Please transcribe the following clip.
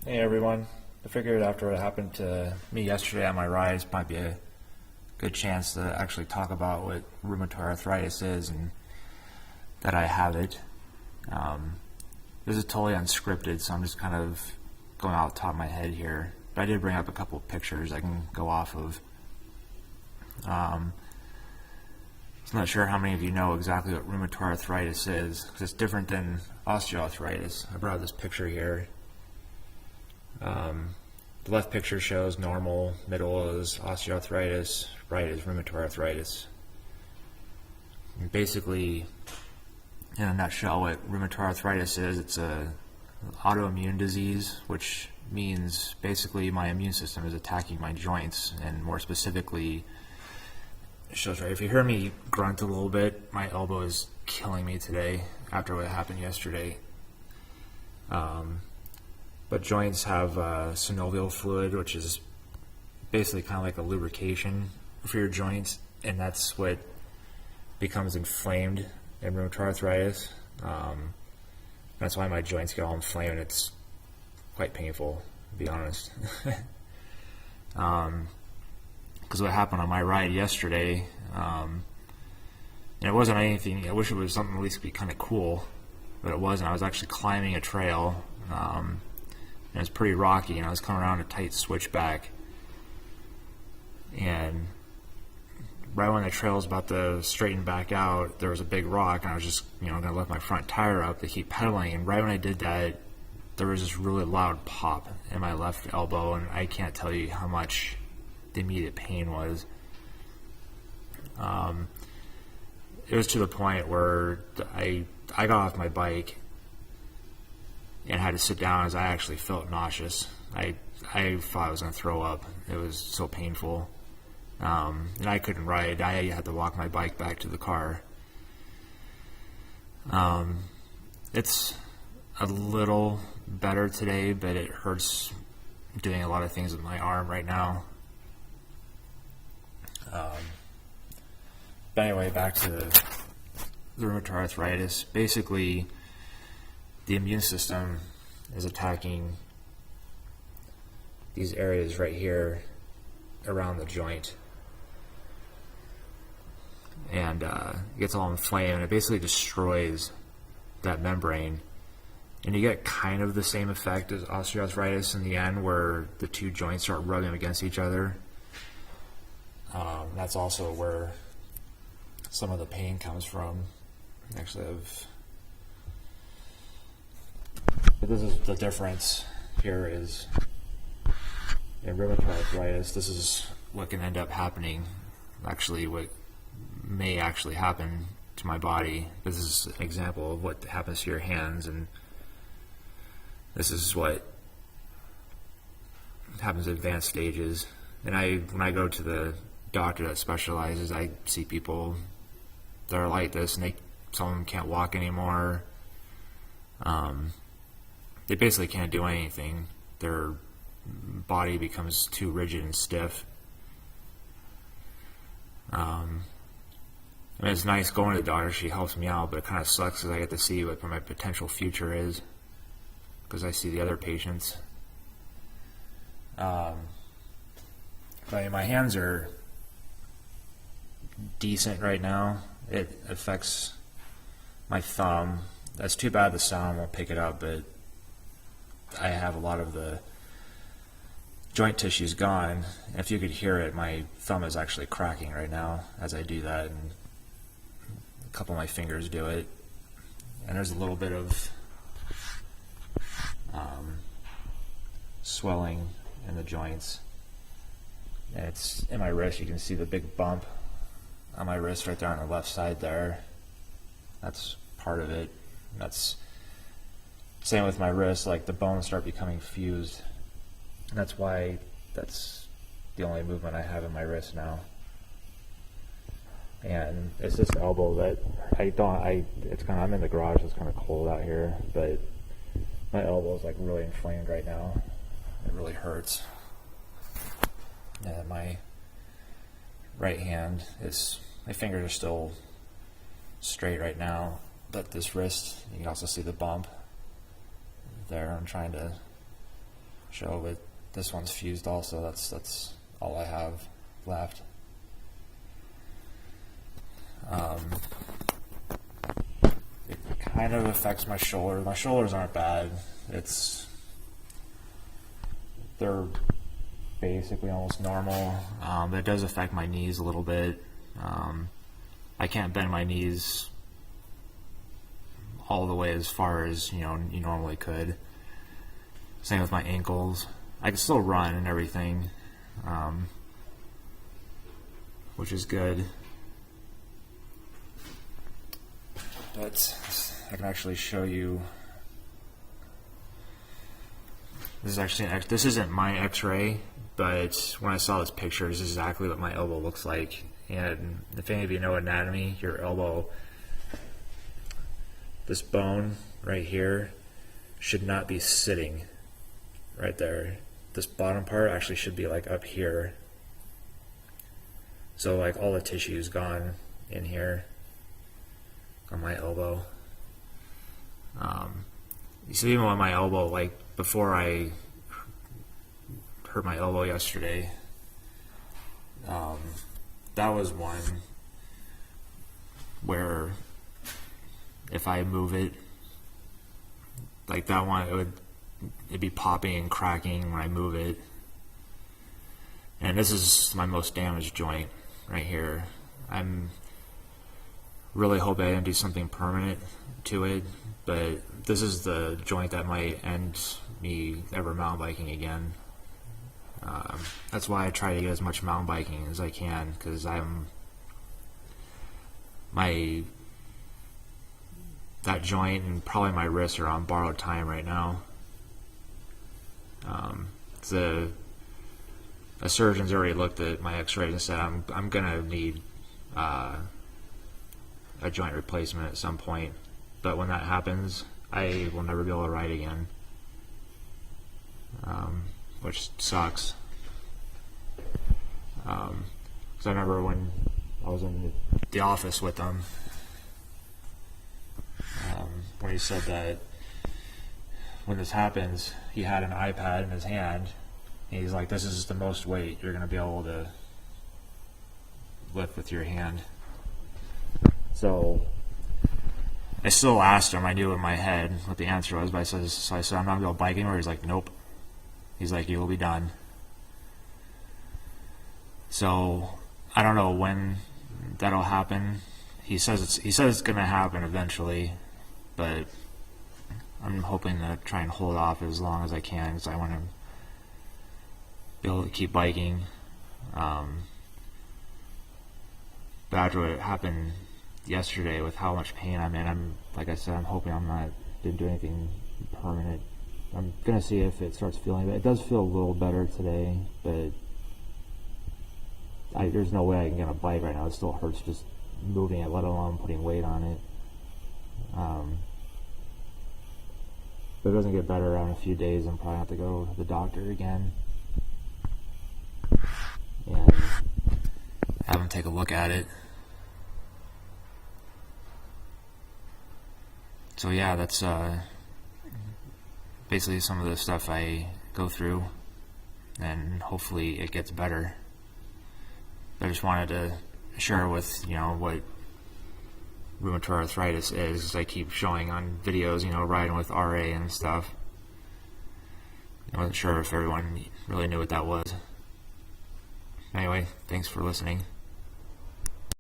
Hey everyone. I figured after what happened to me yesterday on my rise might be a good chance to actually talk about what rheumatoid arthritis is and that I have it. This is totally unscripted, so I'm just kind of going out the top of my head here. But I did bring up a couple of pictures I can go off of. I'm not sure how many of you know exactly what rheumatoid arthritis is, because it's different than osteoarthritis. I brought this picture here. The left picture shows normal, middle is osteoarthritis, right is rheumatoid arthritis. And basically, in a nutshell, what rheumatoid arthritis is, it's a autoimmune disease, which means basically my immune system is attacking my joints, and more specifically, it shows right. If you hear me grunt a little bit, my elbow is killing me today after what happened yesterday. But joints have synovial fluid, which is basically kind of like a lubrication for your joints, and that's what becomes inflamed in rheumatoid arthritis. That's why my joints get all inflamed. It's quite painful, to be honest. Because what happened on my ride yesterday, and it wasn't anything. I wish it was something at least be kind of cool, but it wasn't. I was actually climbing a trail. And it was pretty rocky, and I was coming around a tight switchback, and right when the trail was about to straighten back out, there was a big rock, and I was just going to lift my front tire up to keep pedaling, and right when I did that, there was this really loud pop in my left elbow, and I can't tell you how much the immediate pain was. It was to the point where I got off my bike and had to sit down as I actually felt nauseous. I thought I was going to throw up. It was so painful. And I couldn't ride. I had to walk my bike back to the car. It's a little better today, but it hurts doing a lot of things with my arm right now. But anyway, back to the rheumatoid arthritis. Basically, the immune system is attacking these areas right here around the joint, and it gets all inflamed, and it basically destroys that membrane, and you get kind of the same effect as osteoarthritis in the end, where the two joints start rubbing against each other. That's also where some of the pain comes from. Actually, this is the difference here is in rheumatoid arthritis, this is what can end up happening. Actually, what may actually happen to my body. This is an example of what happens to your hands, and this is what happens at advanced stages. And when I go to the doctor that specializes, I see people that are like this, and some of them can't walk anymore. They basically can't do anything. Their body becomes too rigid and stiff. I mean, it's nice going to the doctor. She helps me out, but it kind of sucks because I get to see what my potential future is, because I see the other patients. But my hands are decent right now. It affects my thumb. That's too bad the sound won't pick it up, but I have a lot of the joint tissues gone. If you could hear it, my thumb is actually cracking right now as I do that, and a couple of my fingers do it. And there's a little bit of swelling in the joints. And it's in my wrist. You can see the big bump on my wrist right there on the left side there. That's part of it. That's same with my wrist, like the bones start becoming fused. And that's why that's the only movement I have in my wrist now. And it's this elbow that I'm in the garage, it's kind of cold out here, but my elbow is like really inflamed right now. It really hurts. And my right hand my fingers are still straight right now, but this wrist, you can also see the bump there. I'm trying to show, but this one's fused also. That's all I have left. It kind of affects my shoulder. My shoulders aren't bad. They're basically almost normal. But it does affect my knees a little bit. I can't bend my knees all the way as far as you normally could. Same with my ankles. I can still run and everything, which is good. But I can actually show you. This is actually this isn't my X-ray, but when I saw this picture, this is exactly what my elbow looks like. And if any of you know anatomy, your elbow, this bone right here should not be sitting right there. This bottom part actually should be like up here. So like all the tissue is gone in here on my elbow. So even on my elbow, like before I hurt my elbow yesterday, that was one where if I move it, like that one, it'd be popping and cracking when I move it. And this is my most damaged joint right here. I'm really hoping I didn't do something permanent to it, but this is the joint that might end me ever mountain biking again. That's why I try to get as much mountain biking as I can, because that joint and probably my wrists are on borrowed time right now. A surgeon's already looked at my X-ray and said I'm gonna need a joint replacement at some point, but when that happens, I will never be able to ride again, which sucks. Because I remember when I was in the office with him, when he said that when this happens, he had an iPad in his hand, and he's like, this is the most weight you're going to be able to lift with your hand. So I still asked him, I knew in my head what the answer was, but I said, I'm not going to go biking, or he's like, nope. He's like, you will be done. So I don't know when that'll happen. He says it's going to happen eventually, but I'm hoping to try and hold off as long as I can, because I want to be able to keep biking. But after what happened yesterday, with how much pain I'm in, like I said, I'm hoping I'm not didn't do anything permanent. I'm gonna see if it starts feeling better. It does feel a little better today, but there's no way I can get on a bike right now. It still hurts just moving it, let alone putting weight on it. If it doesn't get better in a few days, I'm probably have to go to the doctor again and have him take a look at it. So yeah, that's basically some of the stuff I go through, and hopefully it gets better. I just wanted to share with what rheumatoid arthritis is. I keep showing on videos, riding with RA and stuff. I wasn't sure if everyone really knew what that was. Anyway, thanks for listening.